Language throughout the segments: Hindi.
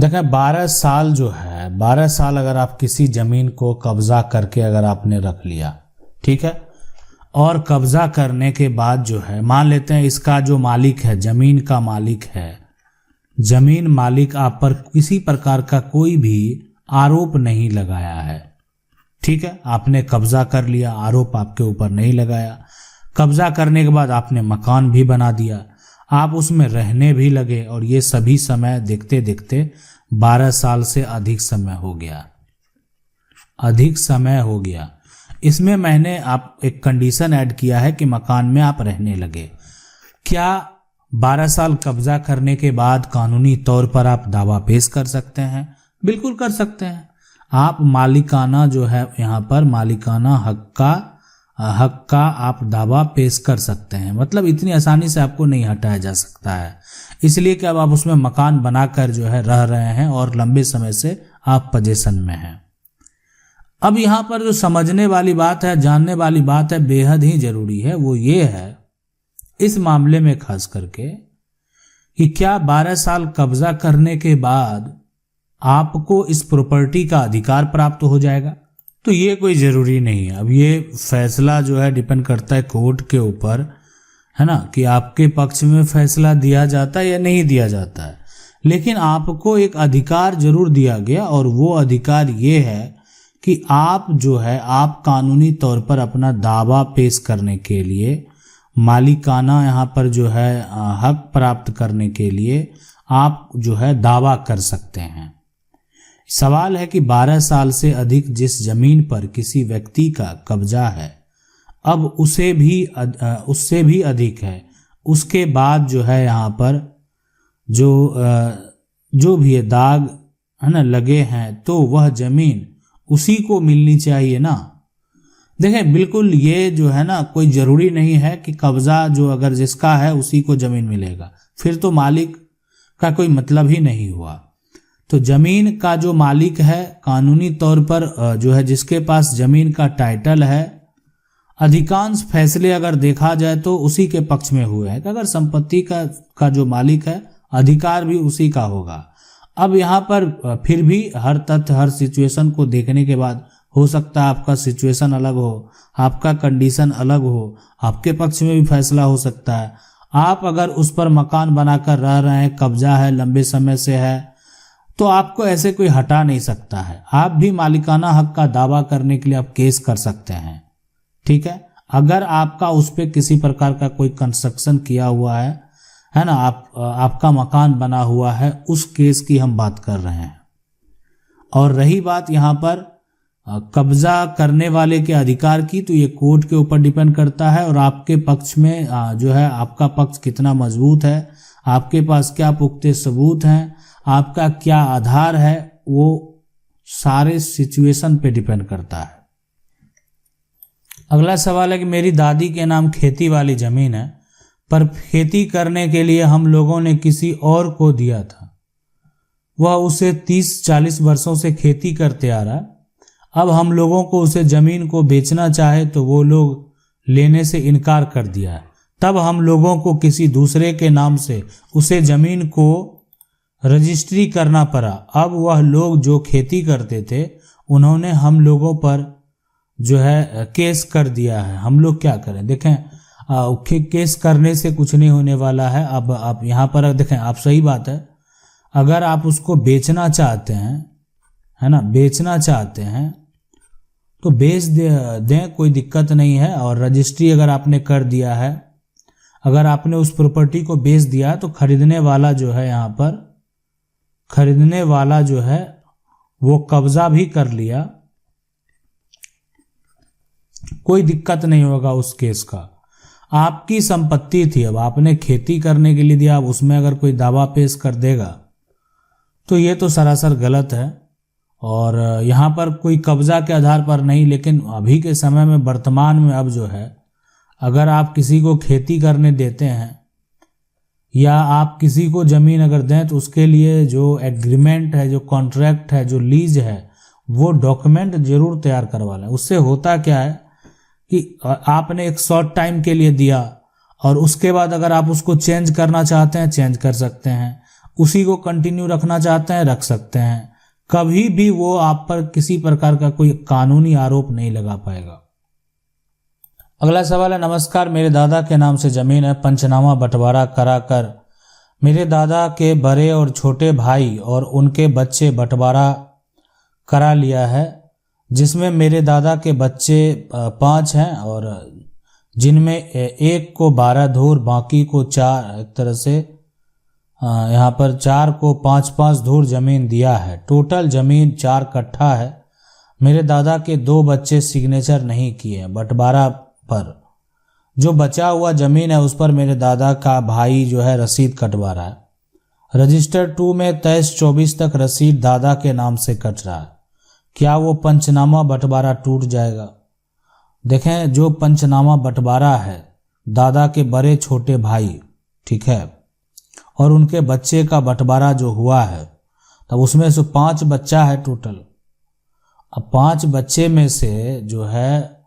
देखें 12 साल जो है, 12 साल अगर आप किसी जमीन को कब्जा करके अगर आपने रख लिया, ठीक है, और कब्जा करने के बाद जो है, मान लेते हैं इसका जो मालिक है, जमीन का मालिक है, जमीन मालिक आप पर किसी प्रकार का कोई भी आरोप नहीं लगाया है, ठीक है, आपने कब्जा कर लिया, आरोप आपके ऊपर नहीं लगाया। कब्जा करने के बाद आपने मकान भी बना दिया, आप उसमें रहने भी लगे, और ये सभी समय देखते देखते 12 साल से अधिक समय हो गया, अधिक समय हो गया। इसमें मैंने आप एक कंडीशन ऐड किया है कि मकान में आप रहने लगे। क्या 12 साल कब्जा करने के बाद कानूनी तौर पर आप दावा पेश कर सकते हैं? बिल्कुल कर सकते हैं। आप मालिकाना जो है, यहाँ पर मालिकाना हक का आप दावा पेश कर सकते हैं। मतलब इतनी आसानी से आपको नहीं हटाया जा सकता है, इसलिए कि अब आप उसमें मकान बनाकर जो है रह रहे हैं और लंबे समय से आप पोजीशन में हैं। अब यहाँ पर जो समझने वाली बात है, जानने वाली बात है, बेहद ही जरूरी है, वो ये है इस मामले में खास करके कि क्या 12 साल कब्जा करने के बाद आपको इस प्रॉपर्टी का अधिकार प्राप्त हो जाएगा? तो ये कोई ज़रूरी नहीं है। अब ये फैसला जो है डिपेंड करता है कोर्ट के ऊपर, है ना, कि आपके पक्ष में फैसला दिया जाता है या नहीं दिया जाता है। लेकिन आपको एक अधिकार जरूर दिया गया, और वो अधिकार ये है कि आप जो है, आप कानूनी तौर पर अपना दावा पेश करने के लिए, मालिकाना यहाँ पर जो है हक प्राप्त करने के लिए आप जो है दावा कर सकते हैं। सवाल है कि 12 साल से अधिक जिस जमीन पर किसी व्यक्ति का कब्जा है, अब उससे भी अधिक है, उसके बाद जो है यहाँ पर जो भी है दाग है ना लगे हैं, तो वह जमीन उसी को मिलनी चाहिए ना। देखें, बिल्कुल ये जो है ना, कोई ज़रूरी नहीं है कि कब्जा जो अगर जिसका है उसी को ज़मीन मिलेगा, फिर तो मालिक का कोई मतलब ही नहीं हुआ। तो ज़मीन का जो मालिक है, कानूनी तौर पर जो है जिसके पास ज़मीन का टाइटल है, अधिकांश फैसले अगर देखा जाए तो उसी के पक्ष में हुए हैं कि अगर संपत्ति का जो मालिक है, अधिकार भी उसी का होगा। अब यहाँ पर फिर भी हर तथ्य, हर सिचुएशन को देखने के बाद हो सकता है आपका सिचुएशन अलग हो, आपका कंडीशन अलग हो, आपके पक्ष में भी फैसला हो सकता है। आप अगर उस पर मकान बनाकर रह रहे हैं, कब्जा है, लंबे समय से है, तो आपको ऐसे कोई हटा नहीं सकता है। आप भी मालिकाना हक का दावा करने के लिए आप केस कर सकते हैं, ठीक है। अगर आपका उस पर किसी प्रकार का कोई कंस्ट्रक्शन किया हुआ है ना, आपका मकान बना हुआ है, उस केस की हम बात कर रहे हैं। और रही बात यहाँ पर कब्जा करने वाले के अधिकार की, तो ये कोर्ट के ऊपर डिपेंड करता है, और आपके पक्ष में जो है आपका पक्ष कितना मजबूत है, आपके पास क्या पुख्ते सबूत हैं, आपका क्या आधार है, वो सारे सिचुएशन पे डिपेंड करता है। अगला सवाल है कि मेरी दादी के नाम खेती वाली जमीन है, पर खेती करने के लिए हम लोगों ने किसी और को दिया था। वह उसे 30-40 वर्षों से खेती करते आ रहा है। अब हम लोगों को उसे जमीन को बेचना चाहे तो वो लोग लेने से इनकार कर दिया है। तब हम लोगों को किसी दूसरे के नाम से उसे जमीन को रजिस्ट्री करना पड़ा। अब वह लोग जो खेती करते थे, उन्होंने हम लोगों पर जो है केस कर दिया है। हम लोग क्या करें? देखें, केस करने से कुछ नहीं होने वाला है। अब आप यहाँ पर देखें, आप सही बात है, अगर आप उसको बेचना चाहते हैं, है ना, बेचना चाहते हैं तो बेच दें, कोई दिक्कत नहीं है। और रजिस्ट्री अगर आपने कर दिया है, अगर आपने उस प्रॉपर्टी को बेच दिया, तो खरीदने वाला जो है, यहाँ पर खरीदने वाला जो है वो कब्जा भी कर लिया, कोई दिक्कत नहीं होगा उस केस का। आपकी संपत्ति थी, अब आपने खेती करने के लिए दिया, अब उसमें अगर कोई दावा पेश कर देगा तो ये तो सरासर गलत है। और यहाँ पर कोई कब्जा के आधार पर नहीं, लेकिन अभी के समय में, वर्तमान में अब जो है, अगर आप किसी को खेती करने देते हैं या आप किसी को ज़मीन अगर दें, तो उसके लिए जो एग्रीमेंट है, जो कॉन्ट्रैक्ट है, जो लीज है, वो डॉक्यूमेंट जरूर तैयार करवा लें। उससे होता क्या है कि आपने एक शॉर्ट टाइम के लिए दिया, और उसके बाद अगर आप उसको चेंज करना चाहते हैं, चेंज कर सकते हैं। उसी को कंटिन्यू रखना चाहते हैं रख सकते हैं, कभी भी वो आप पर किसी प्रकार का कोई कानूनी आरोप नहीं लगा पाएगा। अगला सवाल है, नमस्कार, मेरे दादा के नाम से जमीन है, पंचनामा बंटवारा कराकर मेरे दादा के बड़े और छोटे भाई और उनके बच्चे बंटवारा करा लिया है, जिसमें मेरे दादा के बच्चे 5 हैं और जिनमें एक को 12 धूर, बाकी को 4, एक तरह से यहाँ पर 4 को 5-5 धूर जमीन दिया है। टोटल जमीन 4 कट्ठा है। मेरे दादा के 2 बच्चे सिग्नेचर नहीं किए। बंटवारा पर जो बचा हुआ जमीन है उस पर मेरे दादा का भाई जो है रसीद कटवा रहा है। रजिस्टर 2 में 23-24 तक रसीद दादा के नाम से कट रहा है। क्या वो पंचनामा बंटवारा टूट जाएगा? देखें, जो पंचनामा बंटवारा है दादा के बड़े छोटे भाई, ठीक है, और उनके बच्चे का बंटवारा जो हुआ है, तब उसमें से 5 बच्चा है टोटल। अब 5 बच्चे में से जो है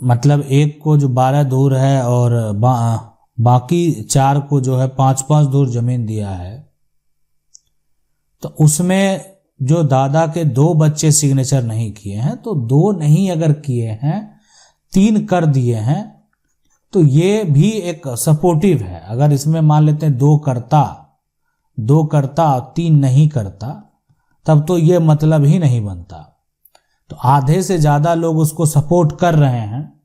मतलब एक को जो 12 धूर है और बाकी 4 को जो है 5-5 धूर जमीन दिया है, तो उसमें जो दादा के 2 बच्चे सिग्नेचर नहीं किए हैं, तो 2 नहीं अगर किए हैं 3 कर दिए हैं, तो ये भी एक सपोर्टिव है। अगर इसमें मान लेते हैं 2 करता और 3 नहीं करता, तब तो ये मतलब ही नहीं बनता। तो आधे से ज़्यादा लोग उसको सपोर्ट कर रहे हैं,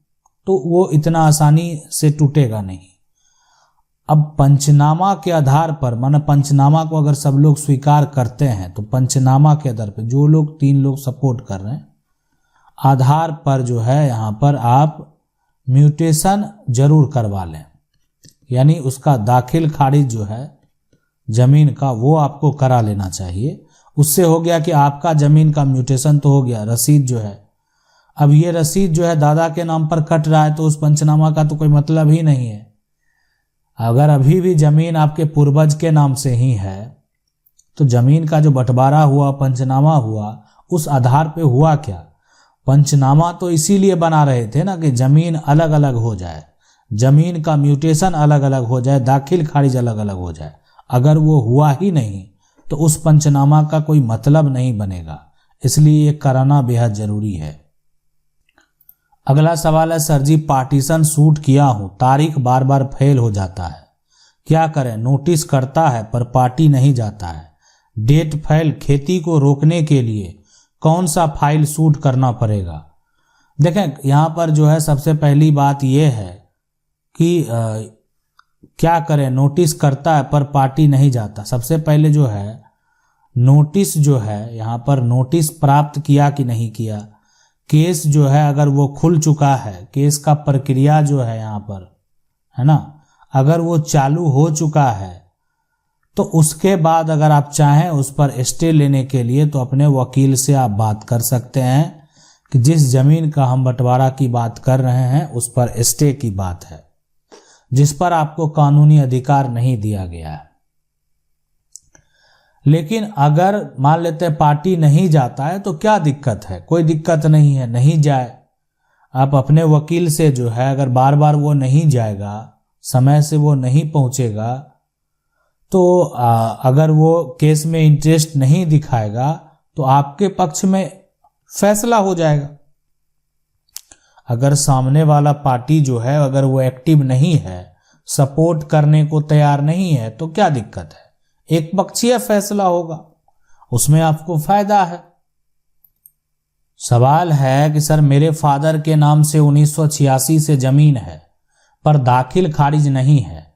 तो वो इतना आसानी से टूटेगा नहीं। अब पंचनामा के आधार पर, माना पंचनामा को अगर सब लोग स्वीकार करते हैं, तो पंचनामा के आधार पर जो लोग 3 लोग सपोर्ट कर रहे हैं, आधार पर जो है यहाँ पर आप म्यूटेशन जरूर करवा लें, यानी उसका दाखिल खारिज जो है जमीन का वो आपको करा लेना चाहिए। उससे हो गया कि आपका जमीन का म्यूटेशन तो हो गया, रसीद जो है, अब ये रसीद जो है दादा के नाम पर कट रहा है, तो उस पंचनामा का तो कोई मतलब ही नहीं है। अगर अभी भी जमीन आपके पूर्वज के नाम से ही है, तो जमीन का जो बंटवारा हुआ, पंचनामा हुआ, उस आधार पे हुआ क्या? पंचनामा तो इसीलिए बना रहे थे ना कि जमीन अलग अलग हो जाए, जमीन का म्यूटेशन अलग अलग हो जाए, दाखिल खारिज अलग अलग हो जाए। अगर वो हुआ ही नहीं तो उस पंचनामा का कोई मतलब नहीं बनेगा, इसलिए ये कराना बेहद जरूरी है। अगला सवाल है, सर जी, पार्टीशन शूट किया हूं, तारीख बार बार फेल हो जाता है, क्या करें? नोटिस करता है पर पार्टी नहीं जाता है। डेट फेल, खेती को रोकने के लिए कौन सा फाइल शूट करना पड़ेगा? देखें, यहाँ पर जो है सबसे पहली बात यह है कि क्या करें, नोटिस करता है पर पार्टी नहीं जाता। सबसे पहले जो है नोटिस जो है, यहाँ पर नोटिस प्राप्त किया कि नहीं किया, केस जो है अगर वो खुल चुका है, केस का प्रक्रिया जो है यहाँ पर है ना, अगर वो चालू हो चुका है, तो उसके बाद अगर आप चाहें उस पर स्टे लेने के लिए, तो अपने वकील से आप बात कर सकते हैं कि जिस जमीन का हम बंटवारा की बात कर रहे हैं उस पर स्टे की बात है, जिस पर आपको कानूनी अधिकार नहीं दिया गया है। लेकिन अगर मान लेते हैं पार्टी नहीं जाता है, तो क्या दिक्कत है? कोई दिक्कत नहीं है, नहीं जाए। आप अपने वकील से जो है, अगर बार बार वो नहीं जाएगा, समय से वो नहीं पहुंचेगा, तो अगर वो केस में इंटरेस्ट नहीं दिखाएगा, तो आपके पक्ष में फैसला हो जाएगा। अगर सामने वाला पार्टी जो है अगर वो एक्टिव नहीं है, सपोर्ट करने को तैयार नहीं है, तो क्या दिक्कत है? एक पक्षीय फैसला होगा, उसमें आपको फायदा है। सवाल है कि सर, मेरे फादर के नाम से 1986 से जमीन है पर दाखिल खारिज नहीं है,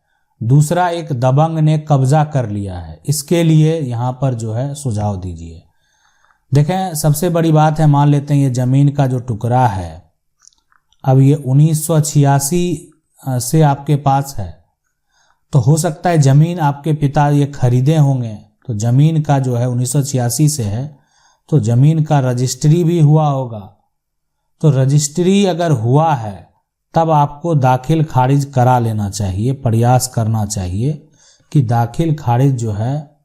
दूसरा एक दबंग ने कब्जा कर लिया है, इसके लिए यहाँ पर जो है सुझाव दीजिए। देखें, सबसे बड़ी बात है, मान लेते हैं ये जमीन का जो टुकड़ा है, अब ये 1986 से आपके पास है, तो हो सकता है जमीन आपके पिता ये खरीदे होंगे, तो जमीन का जो है 1986 से है, तो जमीन का रजिस्ट्री भी हुआ होगा। तो रजिस्ट्री अगर हुआ है तब आपको दाखिल खारिज करा लेना चाहिए, प्रयास करना चाहिए कि दाखिल खारिज जो है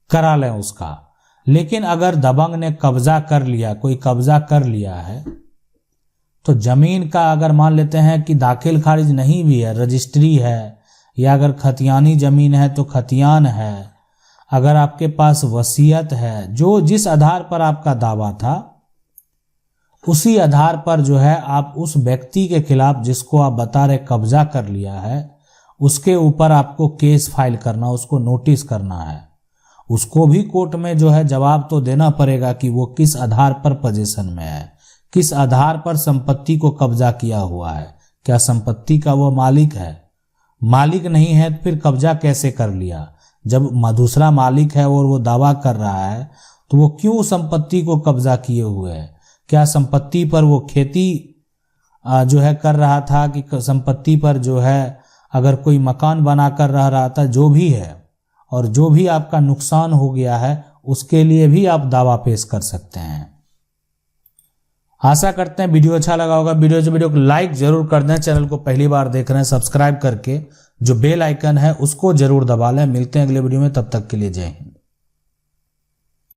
करा लें उसका। लेकिन अगर दबंग ने कब्जा कर लिया, कोई कब्जा कर लिया है, तो जमीन का अगर मान लेते हैं कि दाखिल खारिज नहीं भी है, रजिस्ट्री है, या अगर खतियानी जमीन है तो खतियान है, अगर आपके पास वसीयत है, जो जिस आधार पर आपका दावा था उसी आधार पर जो है आप उस व्यक्ति के खिलाफ जिसको आप बता रहे कब्जा कर लिया है उसके ऊपर आपको केस फाइल करना, उसको नोटिस करना है। उसको भी कोर्ट में जो है जवाब तो देना पड़ेगा कि वो किस आधार पर पोजीशन में है, किस आधार पर संपत्ति को कब्जा किया हुआ है। क्या संपत्ति का वो मालिक है? मालिक नहीं है तो फिर कब्जा कैसे कर लिया? जब दूसरा मालिक है और वो दावा कर रहा है तो वो क्यों संपत्ति को कब्जा किए हुए है? क्या संपत्ति पर वो खेती जो है कर रहा था कि संपत्ति पर जो है अगर कोई मकान बना कर रह रहा था? जो भी है और जो भी आपका नुकसान हो गया है उसके लिए भी आप दावा पेश कर सकते हैं। आशा करते हैं वीडियो अच्छा लगा होगा। वीडियो को लाइक जरूर कर दें। चैनल को पहली बार देख रहे हैं सब्सक्राइब करके जो बेल आइकन है उसको जरूर दबा लें। मिलते हैं अगले वीडियो में, तब तक के लिए जय हिंद।